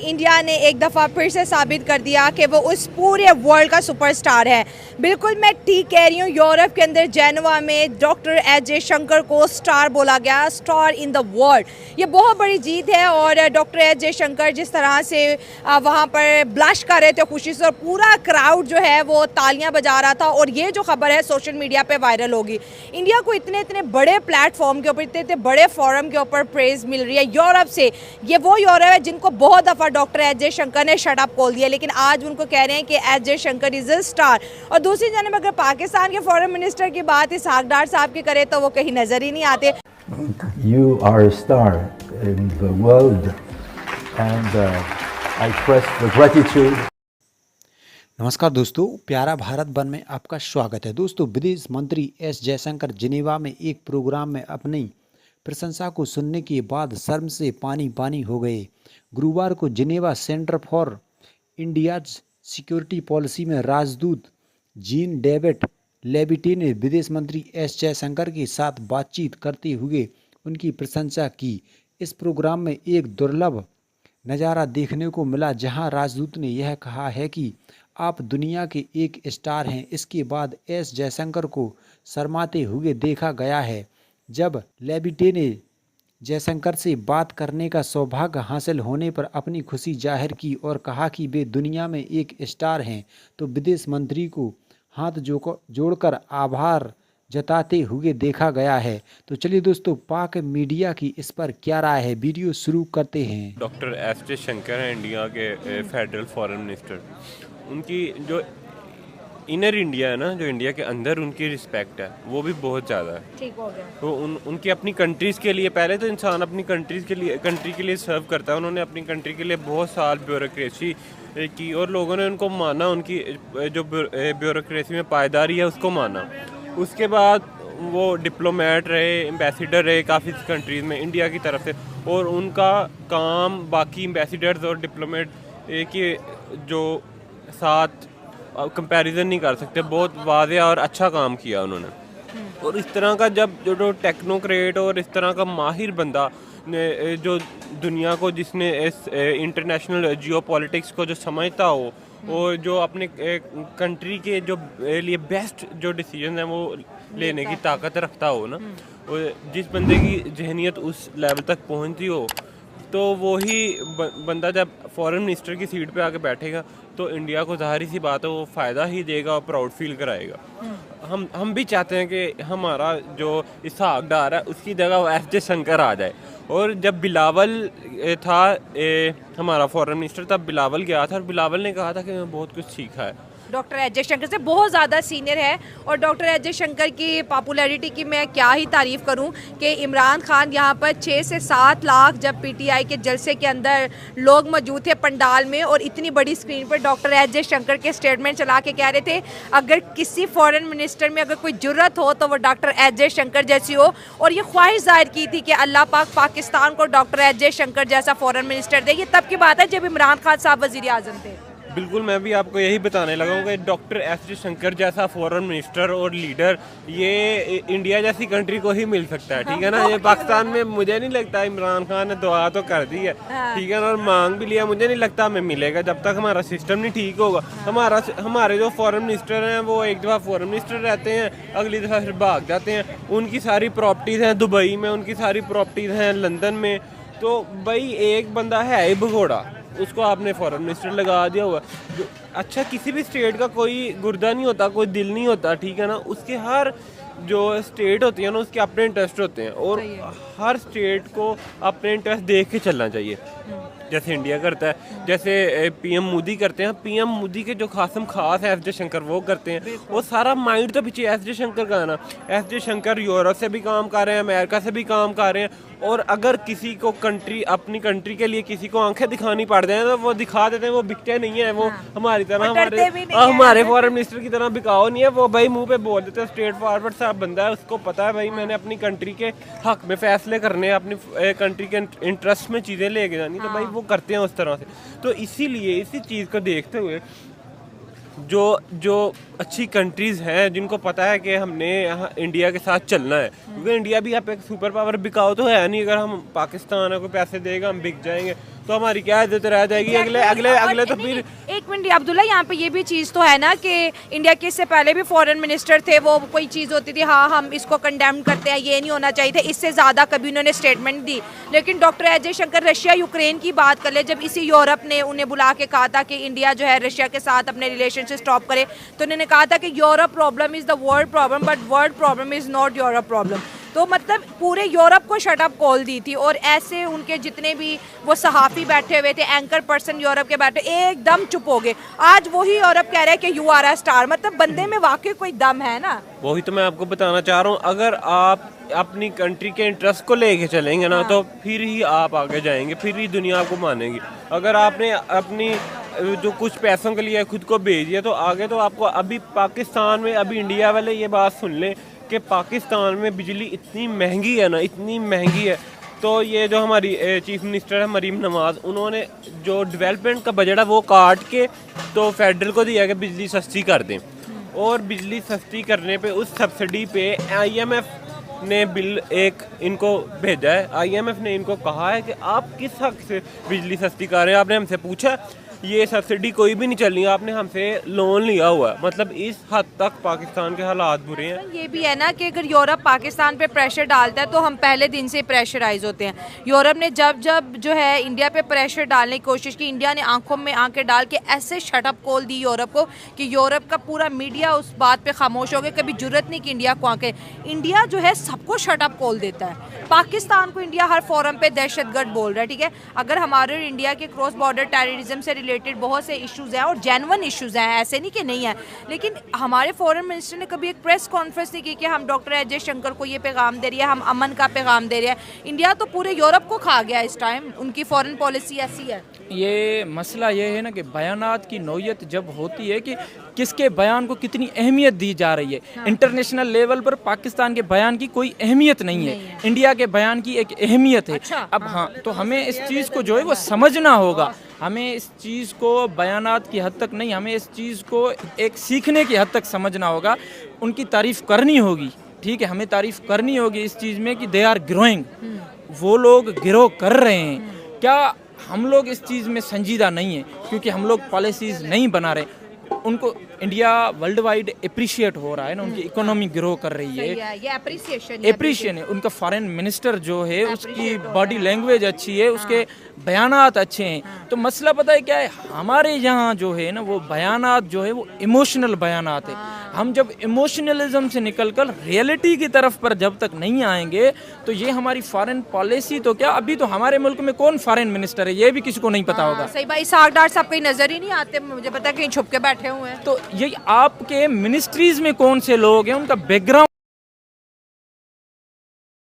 India ने एक दफ़ा फिर से साबित कर दिया कि वो उस पूरे वर्ल्ड का सुपरस्टार है। बिल्कुल मैं ठीक कह रही हूँ, यूरोप के अंदर जेनेवा में डॉक्टर एस जयशंकर को स्टार बोला गया, स्टार इन द वर्ल्ड। ये बहुत बड़ी जीत है और डॉक्टर एस जयशंकर जिस तरह से वहाँ पर ब्लश कर रहे थे खुशी से और पूरा क्राउड जो है वो तालियां बजा रहा था। और ये जो खबर है सोशल मीडिया पे वायरल होगी। इंडिया को इतने इतने बड़े प्लेटफॉर्म के ऊपर, इतने इतने बड़े फोरम के ऊपर प्रेज मिल रही है यूरोप से। ये वो यूरोप है जिनको बहुत दफ़ा डॉक्टर एस जयशंकर ने शट अप खोल दिया, लेकिन आज उनको कह रहे हैं कि S Jaishankar is a star. और दूसरी जानब अगर पाकिस्तान के फॉरेन मिनिस्टर की बात इसहाक डार साहब की करें तो वो कहीं नज़र ही नहीं आते। You are a star in the world and I express the gratitude. नमस्कार दोस्तों, प्यारा भारत वन में आपका स्वागत है। दोस्तों, विदेश मंत्री एस जयशंकर जिनेवा में एक प्रोग्राम में अपनी प्रशंसा को सुनने के बाद शर्म से पानी पानी हो गए। गुरुवार को Geneva centre for India's security policy में राजदूत जीन डेविड लेविटे ने विदेश मंत्री एस जयशंकर के साथ बातचीत करते हुए उनकी प्रशंसा की। इस प्रोग्राम में एक दुर्लभ नज़ारा देखने को मिला जहां राजदूत ने यह कहा है कि आप दुनिया के एक स्टार हैं। इसके बाद एस जयशंकर को शर्माते हुए देखा गया है। जब लेविटे ने जयशंकर से बात करने का सौभाग्य हासिल होने पर अपनी खुशी जाहिर की और कहा कि वे दुनिया में एक स्टार हैं, तो विदेश मंत्री को हाथ जोड़कर आभार जताते हुए देखा गया है। तो चलिए दोस्तों, पाक मीडिया की इस पर क्या राय है, वीडियो शुरू करते हैं। डॉक्टर एस जयशंकर हैं इंडिया के फेडरल फॉरेन मिनिस्टर। उनकी जो इनर इंडिया है ना, जो इंडिया के अंदर उनकी रिस्पेक्ट है वो भी बहुत ज़्यादा है। ठीक हो गया। तो उनकी अपनी कंट्रीज़ के लिए, पहले तो इंसान अपनी कंट्री के लिए सर्व करता है। उन्होंने अपनी कंट्री के लिए बहुत साल ब्यूरोक्रेसी की और लोगों ने उनको माना, उनकी जो ब्यूरोक्रेसी में पायदारी है उसको माना। उसके बाद वो डिप्लोमेट रहे, एम्बेसडर रहे काफ़ी कंट्रीज़ में इंडिया की तरफ से, और उनका काम बाकी एम्बेसडर्स और डिप्लोमेट के जो साथ कंपैरिजन नहीं कर सकते। बहुत वाज़ेह और अच्छा काम किया उन्होंने। और इस तरह का जब जो टेक्नोक्रेट और इस तरह का माहिर बंदा ने जो दुनिया को, जिसने इस इंटरनेशनल जियोपॉलिटिक्स को जो समझता हो और जो अपने कंट्री के जो लिए बेस्ट जो डिसीजन है वो लेने की ताकत रखता हो ना, और जिस बंदे की जहनियत उस लेवल तक पहुंचती हो, तो वही बंदा जब फॉरेन मिनिस्टर की सीट पे आके बैठेगा तो इंडिया को ज़ाहिर सी बात है वो फ़ायदा ही देगा और प्राउड फील कराएगा। हम भी चाहते हैं कि हमारा जो इसहाक डार है उसकी जगह वो एस जयशंकर आ जाए। और जब बिलावल था हमारा फॉरेन मिनिस्टर, तब बिलावल गया था और बिलावल ने कहा था कि मैं बहुत कुछ सीखा है। डॉक्टर एस जयशंकर से बहुत ज़्यादा सीनियर है। और डॉक्टर एस जयशंकर की पॉपुलैरिटी की मैं क्या ही तारीफ़ करूं कि इमरान खान यहाँ पर 6 से 7 लाख जब पीटीआई के जलसे के अंदर लोग मौजूद थे पंडाल में, और इतनी बड़ी स्क्रीन पर डॉक्टर एस जयशंकर के स्टेटमेंट चला के कह रहे थे अगर किसी फॉरेन मिनिस्टर में अगर कोई जुर्रत हो तो वो डॉक्टर एस जयशंकर जैसी हो। और ये ख्वाहिश जाहिर की थी कि अल्लाह पाक पाकिस्तान को डॉक्टर एस जयशंकर जैसा फॉरेन मिनिस्टर दे। ये तब की बात है जब इमरान खान साहब वज़ीर आज़म थे। बिल्कुल, मैं भी आपको यही बताने लगा हूँ कि डॉक्टर एस जयशंकर जैसा फॉरेन मिनिस्टर और लीडर ये इंडिया जैसी कंट्री को ही मिल सकता है। ठीक है ना। ये पाकिस्तान में मुझे नहीं लगता, इमरान खान ने दुआ तो कर दी है, ठीक है ना, और मांग भी लिया, मुझे नहीं लगता हमें मिलेगा जब तक हमारा सिस्टम नहीं ठीक होगा। हमारे जो फॉरेन मिनिस्टर हैं वो एक दफ़ा फॉरेन मिनिस्टर रहते हैं, अगली दफ़ा फिर भाग जाते हैं। उनकी सारी प्रॉपर्टीज़ हैं दुबई में, उनकी सारी प्रॉपर्टीज़ हैं लंदन में। तो भाई एक बंदा है ही भगोड़ा, उसको आपने फॉरेन मिनिस्टर लगा दिया हुआ। अच्छा, किसी भी स्टेट का कोई गुर्दा नहीं होता, कोई दिल नहीं होता, ठीक है ना। उसके हर जो स्टेट होती है ना उसके अपने इंटरेस्ट होते हैं, और हर स्टेट को अपने इंटरेस्ट देख के चलना चाहिए। जैसे इंडिया करता है, जैसे पीएम मोदी करते हैं। पीएम मोदी के जो खासम खास है एस जयशंकर वो करते हैं। वो सारा माइंड तो पीछे एस जयशंकर का है ना। एस जयशंकर यूरोप से भी काम कर रहे हैं, अमेरिका से भी काम कर रहे हैं, और अगर किसी को अपनी कंट्री के लिए किसी को आंखें दिखानी पड़ जाए तो वो दिखा देते हैं। वो बिकते नहीं है, वो हमारी तरह हमारे फॉरेन मिनिस्टर की तरह बिकाओ नहीं है। वो भाई मुंह पे बोल देते हैं, स्ट्रेट फॉरवर्ड सा बंदा है, उसको पता है भाई मैंने अपनी कंट्री के हक में फैसले करने हैं, अपनी कंट्री के इंटरेस्ट में चीज़ें लेके जानी, तो भाई वो करते हैं उस तरह से। तो इसीलिए इसी चीज़ को देखते हुए जो अच्छी कंट्रीज़ हैं जिनको पता है कि हमने यहाँ इंडिया के साथ चलना है, क्योंकि इंडिया भी यहाँ पे एक सुपर पावर बिकाओ तो है नहीं। अगर हम पाकिस्तान को पैसे देगा हम बिक जाएंगे, तो हमारी क्या इज्जत रह जाएगी? अगले अगले अगले तो फिर एक मिनट अब्दुल्ला, यहाँ पे ये भी चीज़ तो है ना कि इंडिया के इससे पहले भी फॉरेन मिनिस्टर थे, वो कोई चीज़ होती थी हाँ हम इसको कंडेम करते हैं, ये नहीं होना चाहिए था, इससे ज़्यादा कभी उन्होंने स्टेटमेंट दी। लेकिन doctor S Jaishankar Russia Ukraine की बात कर ले, जब इसी यूरोप ने उन्हें बुला के कहा था कि इंडिया जो है रशिया के साथ अपने रिलेशनशिप स्टॉप करे, तो उन्होंने कहा था कि Europe problem is the world problem but world problem is not Europe problem. तो मतलब पूरे यूरोप को शटअप कॉल दी थी, और ऐसे उनके जितने भी वो सहाफ़ी बैठे हुए थे, एंकर पर्सन यूरोप के बैठे एकदम चुप हो गए। आज वही यूरोप कह रहा है कि यू आर अ स्टार, मतलब बंदे में वाकई कोई दम है ना। वही तो मैं आपको बताना चाह रहा हूँ, अगर आप अपनी कंट्री के इंटरेस्ट को लेके चलेंगे ना तो फिर ही आप आगे जाएंगे, फिर ही दुनिया आपको मानेगी। अगर आपने अपनी जो कुछ पैसों के लिए खुद को भेज दिया तो आगे तो आपको अभी पाकिस्तान में, अभी इंडिया वाले ये बात सुन लें कि पाकिस्तान में बिजली इतनी महंगी है ना, इतनी महंगी है, तो ये जो हमारी चीफ मिनिस्टर है मरीम नवाज, उन्होंने जो डेवलपमेंट का बजट है वो काट के तो फेडरल को दिया कि बिजली सस्ती कर दें, और बिजली सस्ती करने पे उस सब्सिडी पे IMF ने बिल एक इनको भेजा है। IMF ने इनको कहा है कि आप किस हक से बिजली सस्ती कर रहे हैं? आपने हमसे पूछा? ये सब्सिडी कोई भी नहीं चल रही, आपने हमसे लोन लिया हुआ है। मतलब इस हद तक पाकिस्तान के हालात बुरे हैं। ये भी है ना कि अगर यूरोप पाकिस्तान पे प्रेशर डालता है तो हम पहले दिन से प्रेशराइज होते हैं। यूरोप ने जब जब जो है इंडिया पे प्रेशर डालने की कोशिश की, इंडिया ने आंखों में आंखें डाल के ऐसे शटअप कॉल दी यूरोप को कि यूरोप का पूरा मीडिया उस बात पे खामोश हो गया, कभी जुर्रत नहीं कि इंडिया को आके। इंडिया जो है सबको शटअप कॉल देता है, पाकिस्तान को इंडिया हर फोरम पे दहशतगर्द बोल रहा है, ठीक है। अगर हमारे और इंडिया के क्रॉस बॉर्डर टेररिज्म से रिलेटेड बहुत से इश्यूज हैं और जेन्युइन इश्यूज हैं, ऐसे नहीं कि नहीं है, लेकिन हमारे फॉरेन मिनिस्टर ने कभी एक प्रेस कॉन्फ्रेंस नहीं की कि हम डॉक्टर एस जयशंकर को ये पैगाम दे रही है, हम अमन का पैगाम दे रहे हैं। इंडिया तो पूरे यूरोप को खा गया इस टाइम, उनकी फॉरेन पॉलिसी ऐसी है। ये मसला ये है ना कि बयानात की नौयत जब होती है कि किसके बयान को कितनी अहमियत दी जा रही है। हाँ। इंटरनेशनल लेवल पर पाकिस्तान के बयान की कोई अहमियत नहीं है, इंडिया के बयान की एक अहमियत है। अच्छा, अब हाँ, तो हमें इस चीज़ को जो है वो समझना होगा। हमें इस चीज़ को बयानात की हद तक नहीं, हमें इस चीज़ को एक सीखने की हद तक समझना होगा। उनकी तारीफ़ करनी होगी, ठीक है, हमें तारीफ़ करनी होगी इस चीज़ में कि दे आर ग्रोइंग, वो लोग ग्रो कर रहे हैं। क्या हम लोग इस चीज़ में संजीदा नहीं है क्योंकि हम लोग पॉलिसीज़ नहीं बना रहे? उनको इंडिया वर्ल्ड वाइड अप्रिशिएट हो रहा है ना, उनकी इकोनॉमी ग्रो कर रही है, ये अप्रिसिएशन है। उनका फॉरेन मिनिस्टर जो है उसकी बॉडी लैंग्वेज अच्छी है, उसके बयानात अच्छे हैं। तो मसला पता है क्या है, हमारे यहाँ जो है ना वो बयानात जो है वो इमोशनल बयानात है। हम जब इमोशनलिज्म से निकलकर रियलिटी की तरफ पर जब तक नहीं आएंगे तो ये हमारी फॉरेन पॉलिसी तो क्या, अभी तो हमारे मुल्क में कौन फॉरेन मिनिस्टर है ये भी किसी को नहीं पता होगा। सही भाई, इसाक डार साहब कहीं नजर ही नहीं आते, मुझे पता है कहीं छुप के बैठे हुए हैं। तो ये आपके मिनिस्ट्रीज में कौन से लोग हैं, उनका बैकग्राउंड